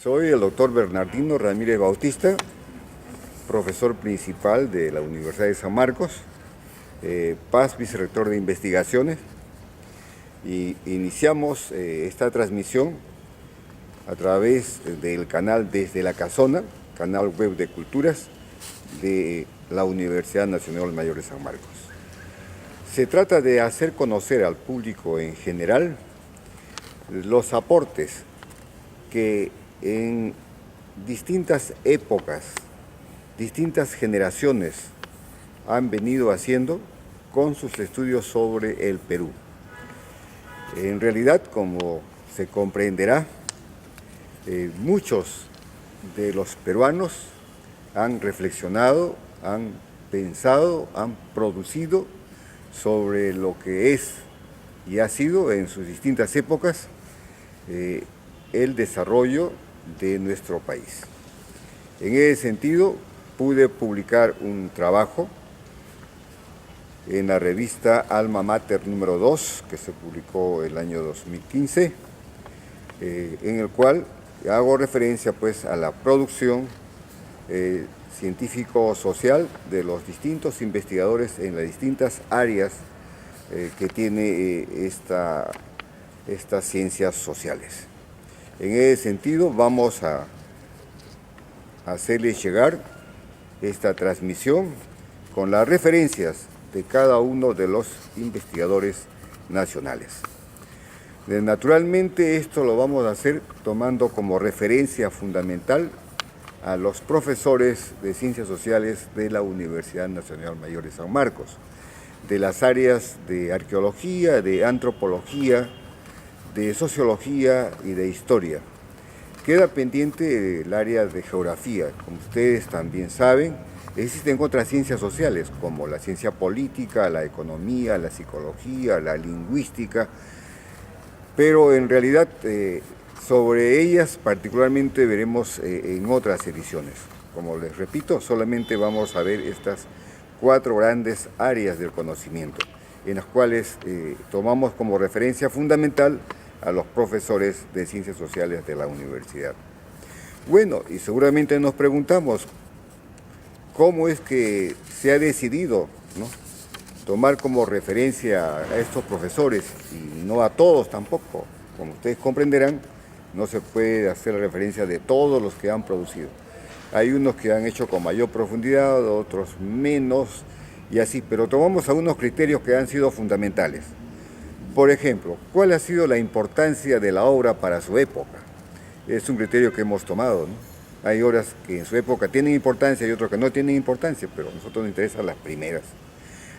Soy el doctor Bernardino Ramírez Bautista, profesor principal de la Universidad de San Marcos, Paz, vicerrector de investigaciones, y iniciamos esta transmisión a través del canal Desde la Casona, canal web de culturas de la Universidad Nacional Mayor de San Marcos. Se trata de hacer conocer al público en general los aportes que en distintas épocas, distintas generaciones han venido haciendo con sus estudios sobre el Perú. En realidad, como se comprenderá, muchos de los peruanos han reflexionado, han pensado, han producido sobre lo que es y ha sido en sus distintas épocas el desarrollo de nuestro país. En ese sentido, pude publicar un trabajo en la revista Alma Mater número 2, que se publicó el año 2015, en el cual hago referencia pues a la producción científico-social de los distintos investigadores en las distintas áreas que tiene estas ciencias sociales. En ese sentido, vamos a hacerles llegar esta transmisión con las referencias de cada uno de los investigadores nacionales. Naturalmente, esto lo vamos a hacer tomando como referencia fundamental a los profesores de Ciencias Sociales de la Universidad Nacional Mayor de San Marcos, de las áreas de arqueología, de antropología, de sociología y de historia. Queda pendiente el área de geografía. Como ustedes también saben, existen otras ciencias sociales como la ciencia política, la economía, la psicología, la lingüística, pero en realidad sobre ellas particularmente veremos en otras ediciones. Como les repito, solamente vamos a ver estas 4 grandes áreas del conocimiento, en las cuales tomamos como referencia fundamental a los profesores de Ciencias Sociales de la universidad. Bueno, y seguramente nos preguntamos, ¿cómo es que se ha decidido, ¿no?, tomar como referencia a estos profesores y no a todos tampoco? Como ustedes comprenderán, no se puede hacer referencia de todos los que han producido. Hay unos que han hecho con mayor profundidad, otros menos, y así, pero tomamos algunos criterios que han sido fundamentales. Por ejemplo, ¿cuál ha sido la importancia de la obra para su época? Es un criterio que hemos tomado, ¿no? Hay obras que en su época tienen importancia y otras que no tienen importancia, pero a nosotros nos interesan las primeras.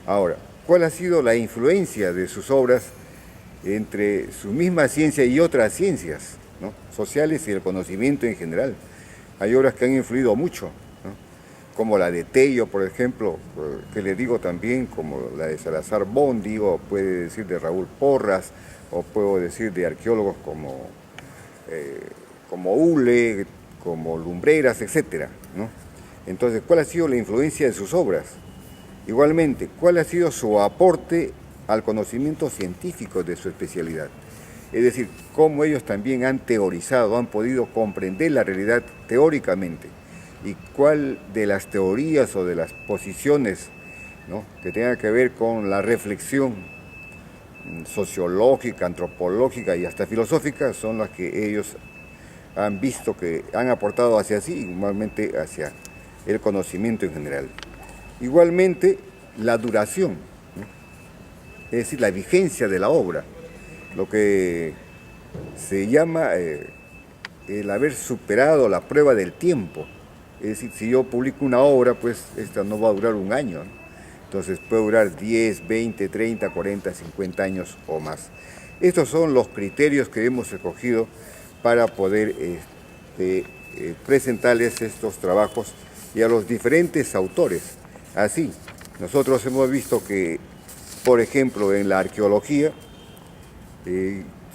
Ahora, ¿cuál ha sido la influencia de sus obras entre su misma ciencia y otras ciencias, ¿no?, sociales y el conocimiento en general? Hay obras que han influido mucho, ¿no?, como la de Tello, por ejemplo, que le digo también, como la de Salazar Bondi, o puede decir de Raúl Porras, o puedo decir de arqueólogos como Ule, como Lumbreras, etc., ¿no? Entonces, ¿cuál ha sido la influencia de sus obras? Igualmente, ¿cuál ha sido su aporte al conocimiento científico de su especialidad? Es decir, cómo ellos también han teorizado, han podido comprender la realidad teóricamente, y cuál de las teorías o de las posiciones, ¿no?, que tengan que ver con la reflexión sociológica, antropológica y hasta filosófica son las que ellos han visto que han aportado hacia sí, igualmente hacia el conocimiento en general. Igualmente, la duración, ¿no?, es decir, la vigencia de la obra, lo que se llama el haber superado la prueba del tiempo. Es decir, si yo publico una obra, pues esta no va a durar un año, ¿no? Entonces puede durar 10, 20, 30, 40, 50 años o más. Estos son los criterios que hemos escogido para poder presentarles estos trabajos y a los diferentes autores. Así, nosotros hemos visto que, por ejemplo, en la arqueología,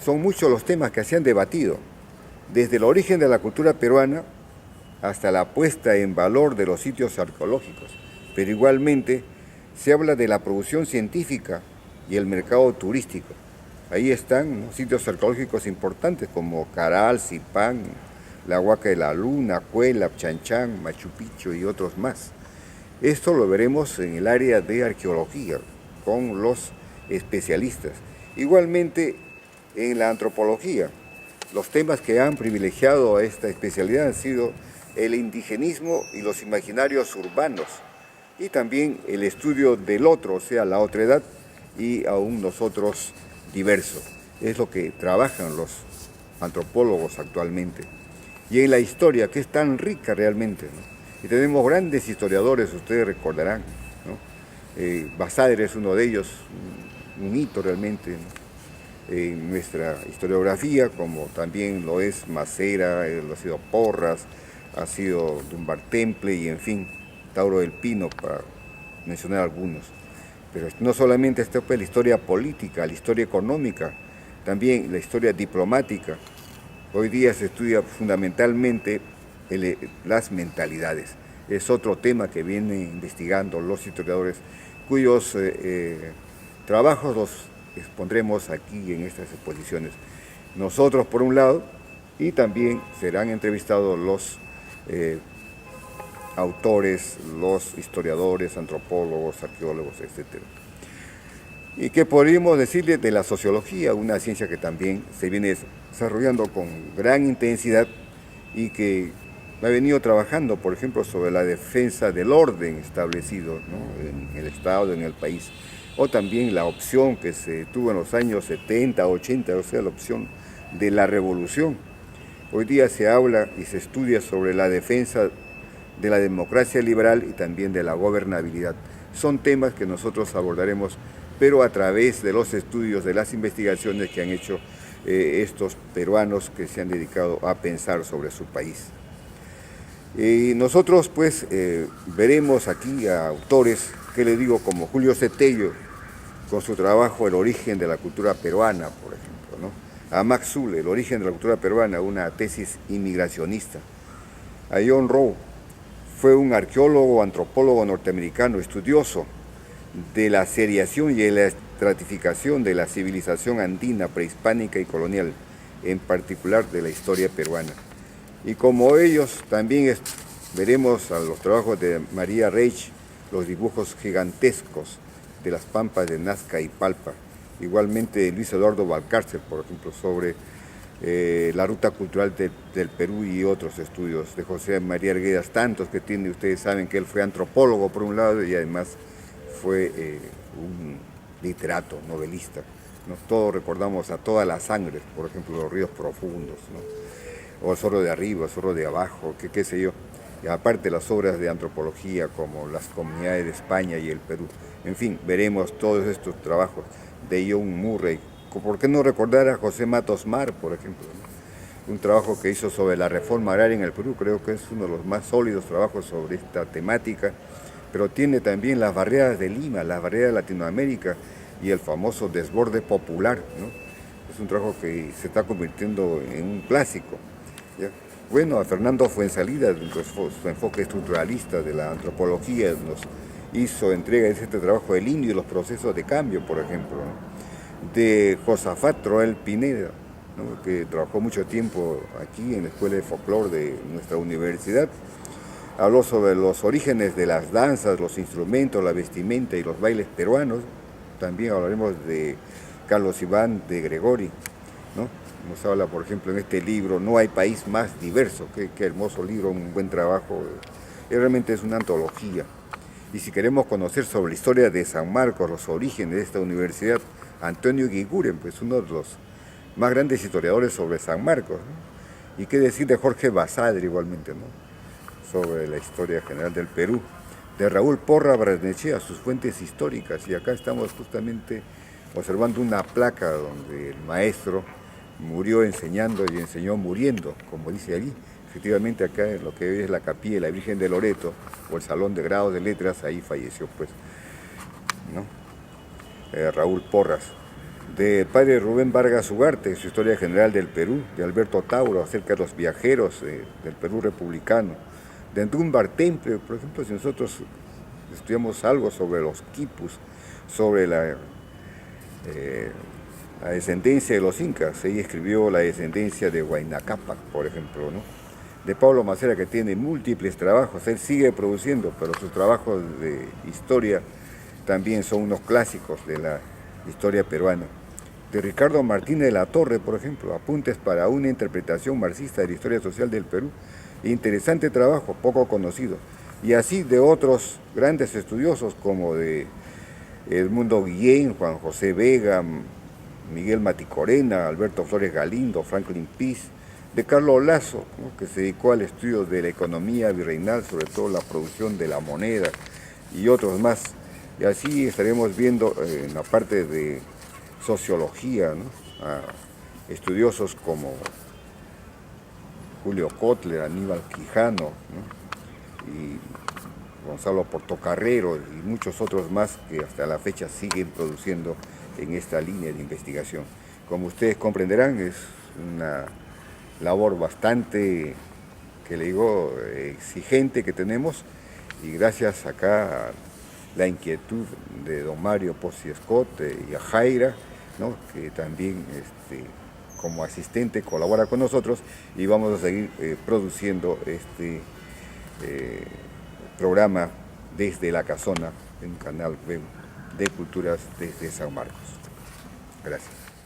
son muchos los temas que se han debatido, desde el origen de la cultura peruana hasta la puesta en valor de los sitios arqueológicos, pero igualmente se habla de la producción científica y el mercado turístico. Ahí están, ¿no?, sitios arqueológicos importantes como Caral, Zipán, la Huaca de la Luna, Cuela, Chanchán, Machu Picchu y otros más. Esto lo veremos en el área de arqueología, con los especialistas. Igualmente en la antropología, los temas que han privilegiado a esta especialidad han sido el indigenismo y los imaginarios urbanos, y también el estudio del otro, o sea, la otredad y aún nosotros diversos. Es lo que trabajan los antropólogos actualmente. Y en la historia, que es tan rica realmente, ¿no? Y tenemos grandes historiadores, ustedes recordarán, ¿no? Basadre es uno de ellos, un hito realmente, ¿no? En nuestra historiografía, como también lo es Macera, lo ha sido Porras, ha sido Dunbar Temple y en fin, Tauro del Pino, para mencionar algunos. Pero no solamente está pues la historia política, la historia económica, también la historia diplomática. Hoy día se estudia fundamentalmente las mentalidades. Es otro tema que vienen investigando los historiadores, cuyos trabajos los expondremos aquí en estas exposiciones. Nosotros por un lado, y también serán entrevistados los autores, los historiadores, antropólogos, arqueólogos, etc. ¿Y qué podríamos decirles de la sociología? Una ciencia que también se viene desarrollando con gran intensidad y que ha venido trabajando, por ejemplo, sobre la defensa del orden establecido, ¿no?, en el Estado, en el país, o también la opción que se tuvo en los años 70, 80, o sea, la opción de la revolución. Hoy día se habla y se estudia sobre la defensa de la democracia liberal y también de la gobernabilidad. Son temas que nosotros abordaremos, pero a través de los estudios, de las investigaciones que han hecho estos peruanos que se han dedicado a pensar sobre su país. Y nosotros pues veremos aquí a autores, que le digo, como Julio Cetello, con su trabajo El origen de la cultura peruana, por ejemplo, ¿no? A Max Zulle, El origen de la cultura peruana, una tesis inmigracionista. A John Rowe, fue un arqueólogo, antropólogo norteamericano, estudioso de la seriación y de la estratificación de la civilización andina, prehispánica y colonial, en particular de la historia peruana. Y como ellos, también veremos a los trabajos de María Reich, los dibujos gigantescos de las pampas de Nazca y Palpa. Igualmente de Luis Eduardo Valcárcel, por ejemplo, sobre la ruta cultural del Perú y otros estudios de José María Arguedas, tantos que tiene. Ustedes saben que él fue antropólogo por un lado y además fue un literato, novelista, ¿no? Todos recordamos a Todas las Sangres, por ejemplo, Los ríos profundos, ¿no? O El zorro de arriba, El zorro de abajo, qué sé yo. Y aparte las obras de antropología como Las comunidades de España y el Perú. En fin, veremos todos estos trabajos de John Murray. ¿Por qué no recordar a José Matos Mar, por ejemplo, ¿no? Un trabajo que hizo sobre la reforma agraria en el Perú, creo que es uno de los más sólidos trabajos sobre esta temática, pero tiene también las barreras de Lima, las barreras de Latinoamérica y el famoso desborde popular, ¿no? Es un trabajo que se está convirtiendo en un clásico, ¿ya? Bueno, a Fernando Fuenzalida, su enfoque estructuralista de la antropología, nos hizo entrega de este trabajo del indio y los procesos de cambio, por ejemplo, ¿no? De Josafat Roel Pineda, ¿no?, que trabajó mucho tiempo aquí en la Escuela de Folclore de nuestra universidad. Habló sobre los orígenes de las danzas, los instrumentos, la vestimenta y los bailes peruanos. También hablaremos de Carlos Iván de Gregori, ¿no? Nos habla, por ejemplo, en este libro, No hay país más diverso. Qué hermoso libro, un buen trabajo. Realmente es una antología. Y si queremos conocer sobre la historia de San Marcos, los orígenes de esta universidad, Antonio Guiguren, pues uno de los más grandes historiadores sobre San Marcos, ¿no? Y qué decir de Jorge Basadre igualmente, ¿no?, sobre la historia general del Perú. De Raúl Porra Barrenechea, sus fuentes históricas. Y acá estamos justamente observando una placa donde el maestro murió enseñando y enseñó muriendo, como dice allí. Efectivamente, acá en lo que hoy es la capilla de la Virgen de Loreto, o el Salón de Grados de Letras, ahí falleció, pues, ¿no? Raúl Porras. Del padre Rubén Vargas Ugarte, su historia general del Perú. De Alberto Tauro, acerca de los viajeros del Perú republicano. De Dunbar Temple, por ejemplo, si nosotros estudiamos algo sobre los quipus, sobre la descendencia de los incas, ella escribió la descendencia de Huayna Cápac, por ejemplo, ¿no? de Pablo Macera, que tiene múltiples trabajos. Él sigue produciendo, pero sus trabajos de historia también son unos clásicos de la historia peruana. De Ricardo Martínez de la Torre, por ejemplo, Apuntes para una interpretación marxista de la historia social del Perú. Interesante trabajo, poco conocido. Y así de otros grandes estudiosos como de Edmundo Guillén, Juan José Vega, Miguel Maticorena, Alberto Flores Galindo, Franklin Pease, de Carlos Lazo, ¿no?, que se dedicó al estudio de la economía virreinal, sobre todo la producción de la moneda, y otros más. Y así estaremos viendo en la parte de sociología, ¿no?, a estudiosos como Julio Kotler, Aníbal Quijano, ¿no?, y Gonzalo Portocarrero y muchos otros más que hasta la fecha siguen produciendo en esta línea de investigación. Como ustedes comprenderán, es una labor bastante, que le digo, exigente que tenemos, y gracias acá a la inquietud de don Mario Pozzi Scott y a Jaira, ¿no?, que también como asistente colabora con nosotros, y vamos a seguir produciendo este programa desde La Casona, en un canal web de Culturas desde San Marcos. Gracias.